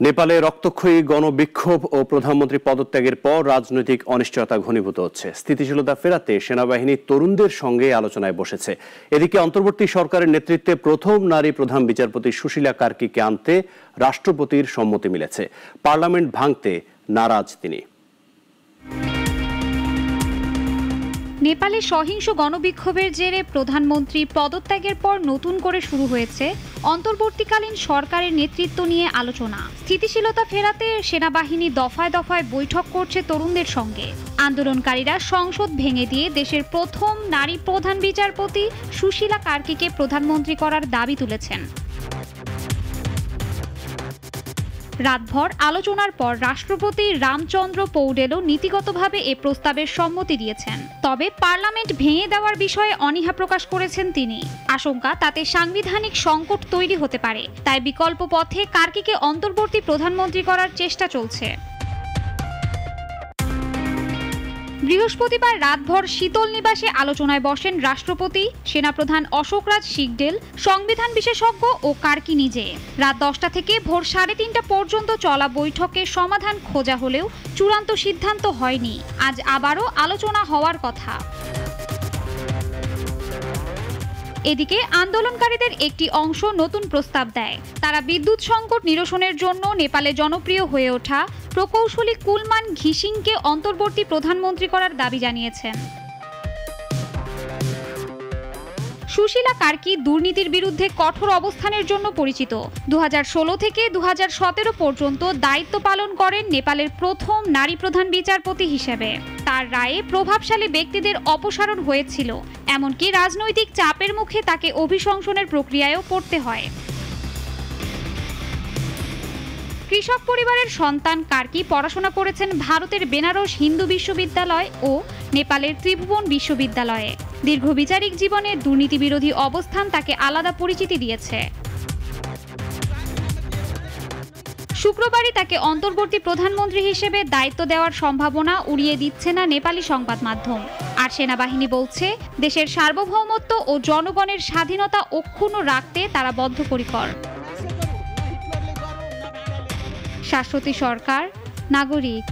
নেপালে রক্তক্ষয়ী গণবিক্ষোভ ও প্রধানমন্ত্রী পদত্যাগের পর রাজনৈতিক অনিশ্চয়তা ঘনীভূত হচ্ছে। স্থিতিশীলতা ফেরাতে সেনাবাহিনী তরুণদের সঙ্গে আলোচনায় বসেছে। এদিকে অন্তর্বর্তী সরকারের নেতৃত্বে প্রথম নারী প্রধান বিচারপতি সুশীলা কার্কিকে আনতে রাষ্ট্রপতির সম্মতি মিলেছে। পার্লামেন্ট ভাঙতে নারাজ তিনি। নেপালে সহিংস গণবিক্ষোভের জেরে প্রধানমন্ত্রী পদত্যাগের পর নতুন করে শুরু হয়েছে অন্তর্বর্তীকালীন সরকারের নেতৃত্ব নিয়ে আলোচনা। স্থিতিশীলতা ফেরাতে সেনাবাহিনী দফায় দফায় বৈঠক করছে তরুণদের সঙ্গে। আন্দোলনকারীরা সংসদ ভেঙে দিয়ে দেশের প্রথম নারী প্রধান বিচারপতি সুশীলা কার্কিকে প্রধানমন্ত্রী করার দাবি তুলেছেন। রাতভর আলোচনার পর রাষ্ট্রপতি রামচন্দ্র পৌডেলও নীতিগতভাবে এ প্রস্তাবের সম্মতি দিয়েছেন। তবে পার্লামেন্ট ভেঙে দেওয়ার বিষয়ে অনীহা প্রকাশ করেছেন তিনি। আশঙ্কা তাতে সাংবিধানিক সংকট তৈরি হতে পারে, তাই বিকল্প পথে কার্কিকে অন্তর্বর্তী প্রধানমন্ত্রী করার চেষ্টা চলছে। বৃহস্পতিবার রাতভর শীতল নিবাসে আলোচনায় বসেন রাষ্ট্রপতি, সেনাপ্রধান অশোকরাজ সিংডেল, সংবিধান বিশেষজ্ঞ ও কার্কি নিজে। রাত 10টা থেকে ভোর 3:30 পর্যন্ত চলা বৈঠকে সমাধান খোঁজা হলেও চূড়ান্ত সিদ্ধান্ত হয়নি। আজ আবারও আলোচনা হওয়ার কথা। এদিকে আন্দোলনকারীদের একটি অংশ নতুন প্রস্তাব দেয়। তারা বিদ্যুৎ সংকট নিরসনের জন্য নেপালে জনপ্রিয় হয়ে ওঠা প্রকৌশলী কুলমান ঘিসিংকে অন্তর্বর্তী প্রধানমন্ত্রী করার দাবি জানিয়েছেন। সুশীলা কার্কি দুর্নীতির বিরুদ্ধে কঠোর অবস্থানের জন্য পরিচিত। 2016 থেকে 2017 পর্যন্ত দায়িত্ব পালন করেন নেপালের প্রথম নারী প্রধান বিচারপতি হিসেবে। তার রায়ে প্রভাবশালী ব্যক্তিদের অপসারণ হয়েছিল, এমনকি রাজনৈতিক চাপের মুখে তাকে অভিশংসনের প্রক্রিয়ায়ও পড়তে হয়। কৃষক পরিবারের সন্তান কার্কি পড়াশোনা করেছেন ভারতের বেনারস হিন্দু বিশ্ববিদ্যালয় ও নেপালের ত্রিভুবন বিশ্ববিদ্যালয়ে। দীর্ঘ বিচারিক জীবনে দুর্নীতি বিরোধী অবস্থান তাকে আলাদা পরিচিতি দিয়েছে। শুক্রবারই তাকে অন্তর্বর্তী প্রধানমন্ত্রী হিসেবে দায়িত্ব দেওয়ার সম্ভাবনা উড়িয়ে দিচ্ছে না নেপালি সংবাদ মাধ্যম। আর সেনাবাহিনী বলছে, দেশের সার্বভৌমত্ব ও জনগণের স্বাধীনতা অক্ষুণ্ণ রাখতে তারা বদ্ধপরিকর। শাশ্বতী সরকার, নাগরিক।